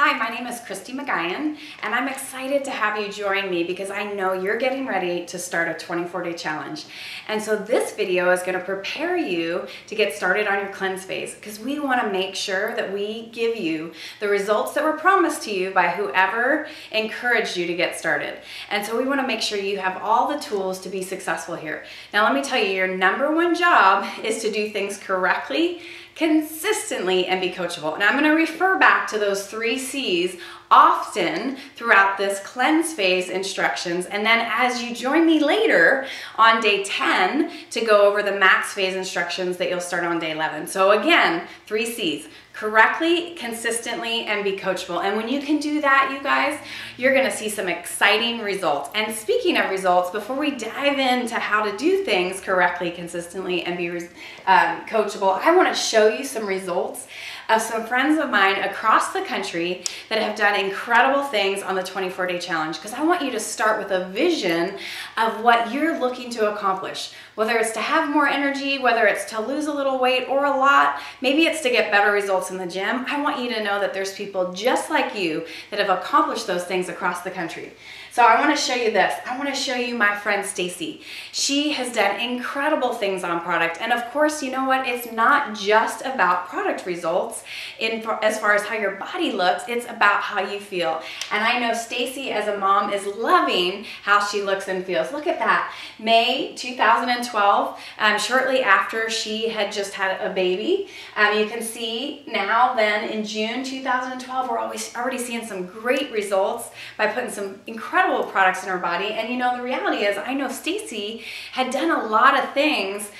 Hi, my name is Christy McGuyan, and I'm excited to have you join me because I know you're getting ready to start a 24-day challenge. And so this video is going to prepare you to get started on your cleanse phase because we want to make sure that we give you the results that were promised to you by whoever encouraged you to get started. And so we want to make sure you have all the tools to be successful here. Now let me tell you, your number one job is to do things correctly, consistently, and be coachable. And I'm going to refer back to those 3 C's often throughout this cleanse phase instructions. And then as you join me later on day 10 to go over the max phase instructions that you'll start on day 11. So again, 3 C's. Correctly, consistently, and be coachable. And when you can do that, you guys, you're gonna see some exciting results. And speaking of results, before we dive into how to do things correctly, consistently, and be coachable, I wanna show you some results of some friends of mine across the country that have done incredible things on the 24-day challenge, because I want you to start with a vision of what you're looking to accomplish. Whether it's to have more energy, whether it's to lose a little weight or a lot, maybe it's to get better results in the gym. I want you to know that there's people just like you that have accomplished those things across the country. So I want to show you this. I want to show you my friend Stacy. She has done incredible things on product. And of course, you know what? It's not just about product results as far as how your body looks. It's about how you feel. And I know Stacy as a mom is loving how she looks and feels. Look at that. May 2012, shortly after she had just had a baby. You can see now then in June 2012, we're already seeing some great results by putting some incredible products in her body. And you know, the reality is, I know Stacy had done a lot of things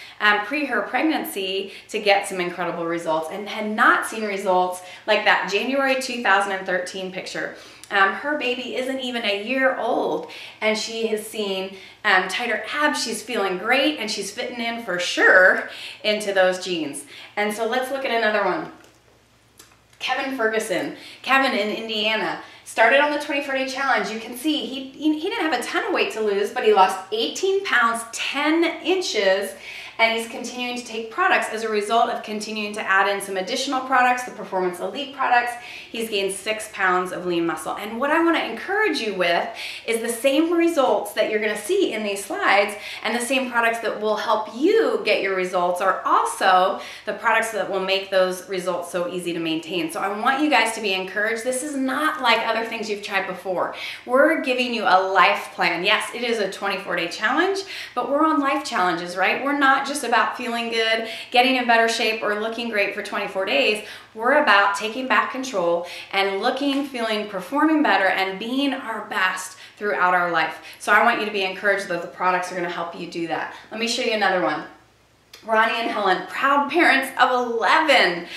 pre her pregnancy to get some incredible results and had not seen results like that January 2013 picture. Her baby isn't even a year old and she has seen tighter abs, she's feeling great, and she's fitting in for sure into those jeans. And so let's look at another one. Kevin Ferguson. Kevin in Indiana started on the 24-day challenge. You can see he didn't have a ton of weight to lose, but he lost 18 pounds, 10 inches, and he's continuing to take products as a result of continuing to add in some additional products, the Performance Elite products. He's gained 6 pounds of lean muscle. And what I want to encourage you with is the same results that you're going to see in these slides, and the same products that will help you get your results are also the products that will make those results so easy to maintain. So I want you guys to be encouraged. This is not like other things you've tried before. We're giving you a life plan. Yes, it is a 24-day challenge, but we're on life challenges, right? We're not just about feeling good, getting in better shape, or looking great for 24 days. We're about taking back control and looking, feeling, performing better, and being our best throughout our life. So I want you to be encouraged that the products are going to help you do that. Let me show you another one. Ronnie and Helen, proud parents of 11,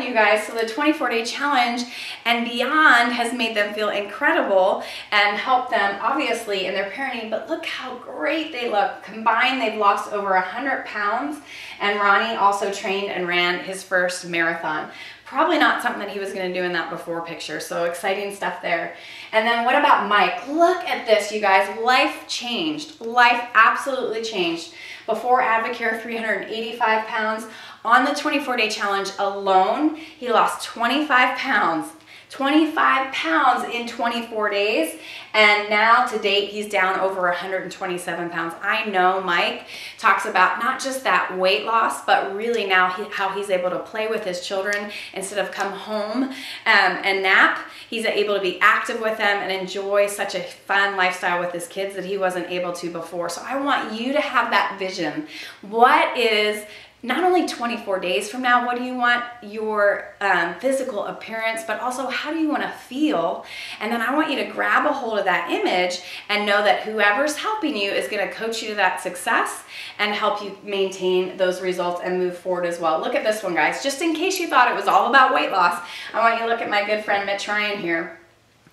you guys. So the 24-day challenge and beyond has made them feel incredible and helped them obviously in their parenting, but look how great they look. Combined, they've lost over 100 pounds, and Ronnie also trained and ran his first marathon. Probably not something that he was going to do in that before picture, so exciting stuff there. And then what about Mike? Look at this, you guys. Life changed. Life absolutely changed. Before AdvoCare, 385 pounds. On the 24-day challenge alone, he lost 25 pounds. 25 pounds in 24 days, and now to date he's down over 127 pounds. I know Mike talks about not just that weight loss, but really now how he's able to play with his children instead of come home and nap. He's able to be active with them and enjoy such a fun lifestyle with his kids that he wasn't able to before. So I want you to have that vision. What is not only 24 days from now, what do you want your physical appearance, but also how do you want to feel? And then I want you to grab a hold of that image and know that whoever's helping you is going to coach you to that success and help you maintain those results and move forward as well. Look at this one, guys. Just in case you thought it was all about weight loss, I want you to look at my good friend Mitch Ryan here.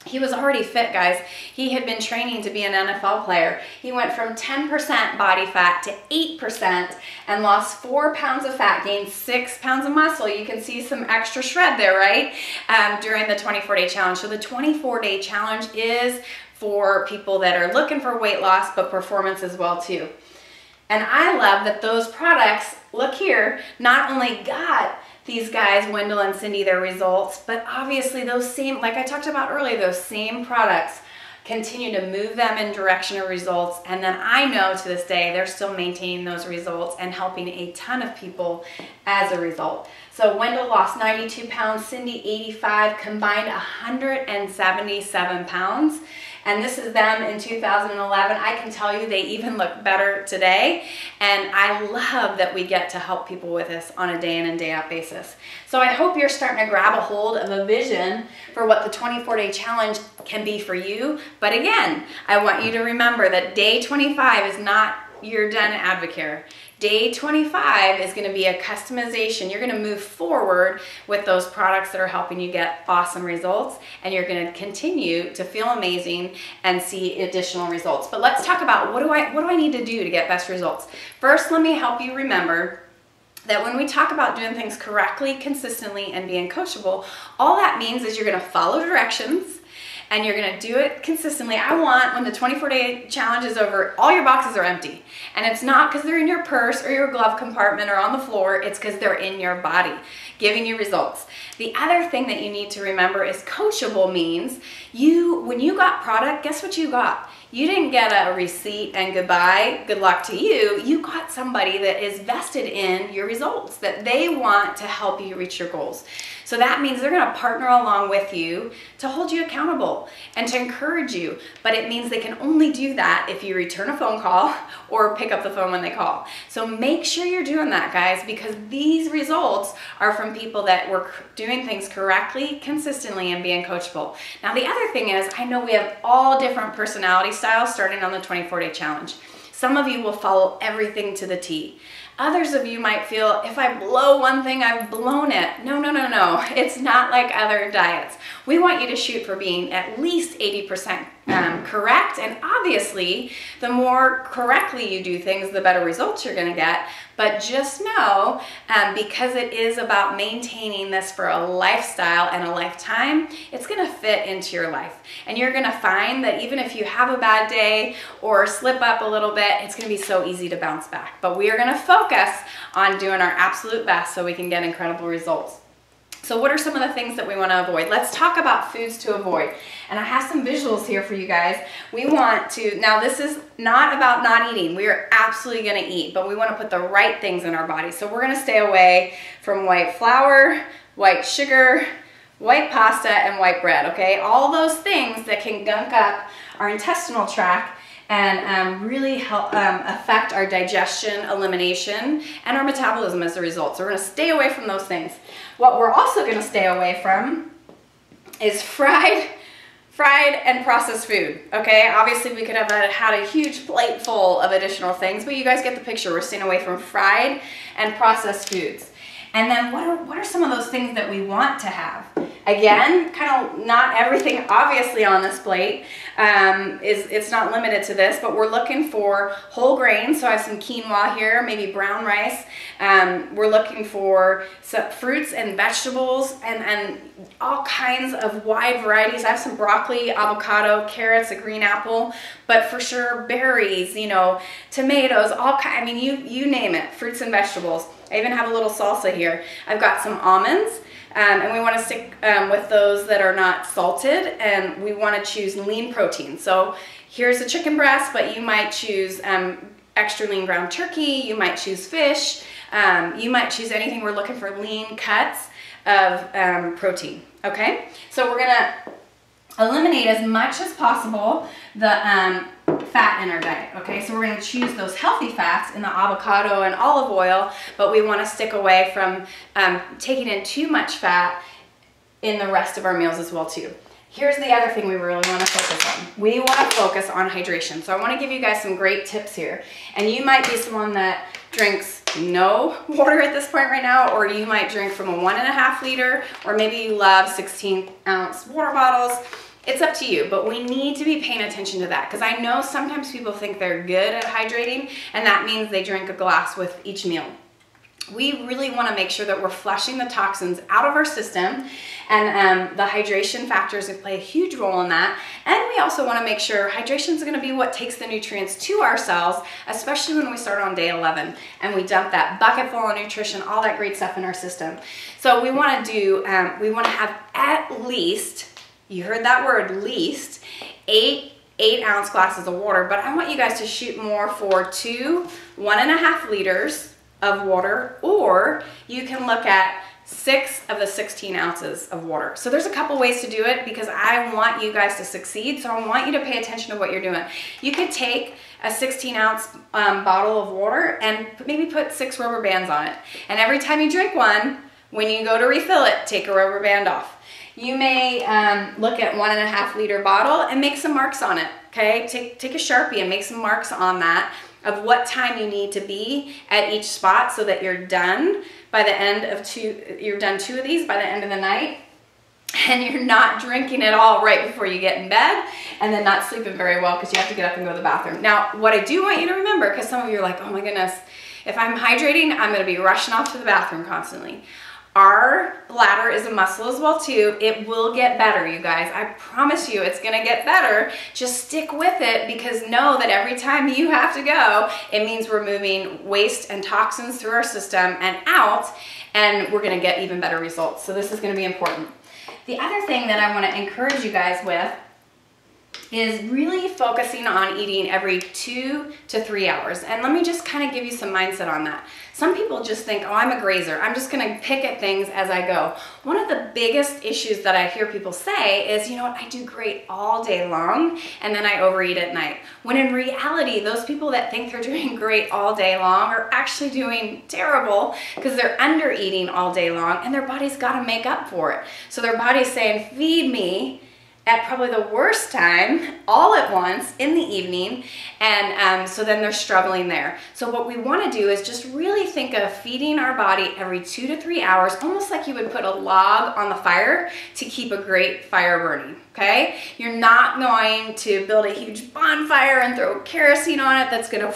He was already fit, guys. He had been training to be an NFL player. He went from 10% body fat to 8% and lost 4 pounds of fat, gained 6 pounds of muscle. You can see some extra shred there, right? During the 24-day challenge. So the 24-day challenge is for people that are looking for weight loss, but performance as well too. And I love that those products, look here, not only got these guys, Wendell and Cindy, their results, but obviously those same, like I talked about earlier, those same products continue to move them in direction of results, and then I know to this day they're still maintaining those results and helping a ton of people as a result. So Wendell lost 92 pounds, Cindy 85, combined 177 pounds. And this is them in 2011. I can tell you they even look better today. And I love that we get to help people with this on a day in and day out basis. So I hope you're starting to grab a hold of a vision for what the 24-day challenge can be for you. But again, I want you to remember that day 25 is not you're done at AdvoCare. Day 25 is going to be a customization. You're going to move forward with those products that are helping you get awesome results, and you're going to continue to feel amazing and see additional results. But let's talk about what do I need to do to get best results. First, let me help you remember that when we talk about doing things correctly, consistently, and being coachable, all that means is you're going to follow directions, and you're gonna do it consistently. I want, when the 24-day challenge is over, all your boxes are empty. And it's not because they're in your purse or your glove compartment or on the floor, it's because they're in your body, giving you results. The other thing that you need to remember is coachable means when you got product, guess what you got? You didn't get a receipt and goodbye, good luck to you. You got somebody that is vested in your results, that they want to help you reach your goals. So that means they're gonna partner along with you to hold you accountable and to encourage you. But it means they can only do that if you return a phone call or pick up the phone when they call. So make sure you're doing that, guys, because these results are from people that were doing things correctly, consistently, and being coachable. Now, the other thing is, I know we have all different personality styles starting on the 24-day challenge. Some of you will follow everything to the T. Others of you might feel, if I blow one thing, I've blown it. No, no, no, no. It's not like other diets. We want you to shoot for being at least 80% correct, and obviously, the more correctly you do things, the better results you're gonna get. But just know, because it is about maintaining this for a lifestyle and a lifetime, it's gonna fit into your life. And you're gonna find that even if you have a bad day or slip up a little bit, it's gonna be so easy to bounce back. But we are gonna focus on doing our absolute best so we can get incredible results. So what are some of the things that we want to avoid? Let's talk about foods to avoid. And I have some visuals here for you guys. We want to, now this is not about not eating. We are absolutely going to eat, but we want to put the right things in our body. So we're going to stay away from white flour, white sugar, white pasta, and white bread, okay? All those things that can gunk up our intestinal tract and really help affect our digestion, elimination, and our metabolism as a result. So we're gonna stay away from those things. What we're also gonna stay away from is fried and processed food, okay? Obviously we could have had a huge plate full of additional things, but you guys get the picture. We're staying away from fried and processed foods. And then what are some of those things that we want to have? Again, kind of not everything obviously on this plate it's not limited to this, but we're looking for whole grains. So I have some quinoa here, maybe brown rice. We're looking for some fruits and vegetables and all kinds of wide varieties. I have some broccoli, avocado, carrots, a green apple, but for sure berries, you know, tomatoes, I mean, you name it, fruits and vegetables. I even have a little salsa here. I've got some almonds. And we want to stick with those that are not salted, and we want to choose lean protein. So here's a chicken breast, but you might choose extra lean ground turkey, you might choose fish, you might choose anything. We're looking for lean cuts of protein, okay? So we're going to eliminate as much as possible the fat in our diet, okay? So we're going to choose those healthy fats in the avocado and olive oil, but we want to stick away from taking in too much fat in the rest of our meals as well too. Here's the other thing we really want to focus on. We want to focus on hydration. So I want to give you guys some great tips here. And you might be someone that drinks no water at this point right now, or you might drink from a 1.5 liter, or maybe you love 16-ounce water bottles. It's up to you, but we need to be paying attention to that, because I know sometimes people think they're good at hydrating, and that means they drink a glass with each meal. we really want to make sure that we're flushing the toxins out of our system, and the hydration factors play a huge role in that. And we also want to make sure hydration is going to be what takes the nutrients to our cells, especially when we start on day 11 and we dump that bucket full of nutrition, all that great stuff in our system. So we want to do, we want to have at least, you heard that word, least, 8-ounce glasses of water, but I want you guys to shoot more for 2 1.5 liters of water, or you can look at 6 of the 16 ounces of water. So there's a couple ways to do it because I want you guys to succeed. So I want you to pay attention to what you're doing. You could take a 16-ounce bottle of water and maybe put 6 rubber bands on it. And every time you drink one, when you go to refill it, take a rubber band off. You may look at 1.5 liter bottle and make some marks on it, okay? Take a Sharpie and make some marks on that of what time you need to be at each spot so that you're done by the end of 2, you're done 2 of these by the end of the night, and you're not drinking it all right before you get in bed and then not sleeping very well because you have to get up and go to the bathroom. Now, what I do want you to remember, because some of you are like, oh my goodness, if I'm hydrating, I'm gonna be rushing off to the bathroom constantly. Our bladder is a muscle as well too. It will get better, you guys. I promise you it's gonna get better. Just stick with it, because know that every time you have to go, it means we're moving waste and toxins through our system and out, and we're gonna get even better results. So this is gonna be important. The other thing that I wanna encourage you guys with is really focusing on eating every 2 to 3 hours. And let me just kind of give you some mindset on that. Some people just think, oh, I'm a grazer. I'm just gonna pick at things as I go. One of the biggest issues that I hear people say is, you know what, I do great all day long and then I overeat at night. When in reality, those people that think they're doing great all day long are actually doing terrible because they're under eating all day long and their body's gotta make up for it. So their body's saying, feed me at probably the worst time, all at once in the evening, and so then they're struggling there. So what we want to do is just really think of feeding our body every 2 to 3 hours, almost like you would put a log on the fire to keep a great fire burning, okay? You're not going to build a huge bonfire and throw kerosene on it that's gonna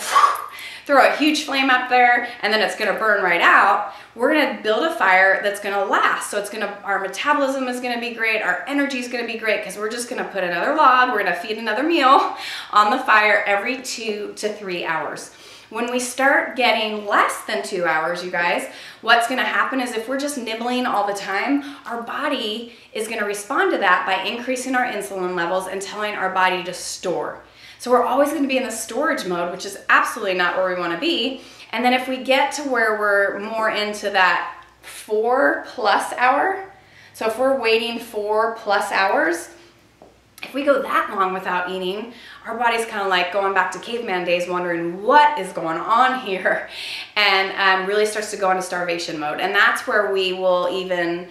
throw a huge flame up there and then it's gonna burn right out. We're gonna build a fire that's gonna last. So our metabolism is gonna be great, our energy is gonna be great, because we're just gonna put another log, we're gonna feed another meal on the fire every 2 to 3 hours. When we start getting less than 2 hours, you guys, what's gonna happen is if we're just nibbling all the time, our body is gonna respond to that by increasing our insulin levels and telling our body to store. So we're always going to be in the storage mode, which is absolutely not where we want to be. And then if we get to where we're more into that 4+ hour, so if we're waiting 4+ hours, if we go that long without eating, our body's kind of like going back to caveman days, wondering what is going on here, and really starts to go into starvation mode. And that's where we will even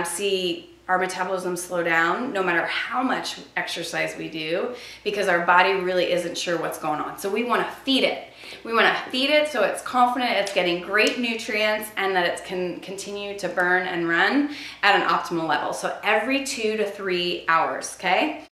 see our metabolism slow down no matter how much exercise we do, because our body really isn't sure what's going on. So we want to feed it. We want to feed it so it's confident it's getting great nutrients and that it can continue to burn and run at an optimal level. So every 2 to 3 hours, okay?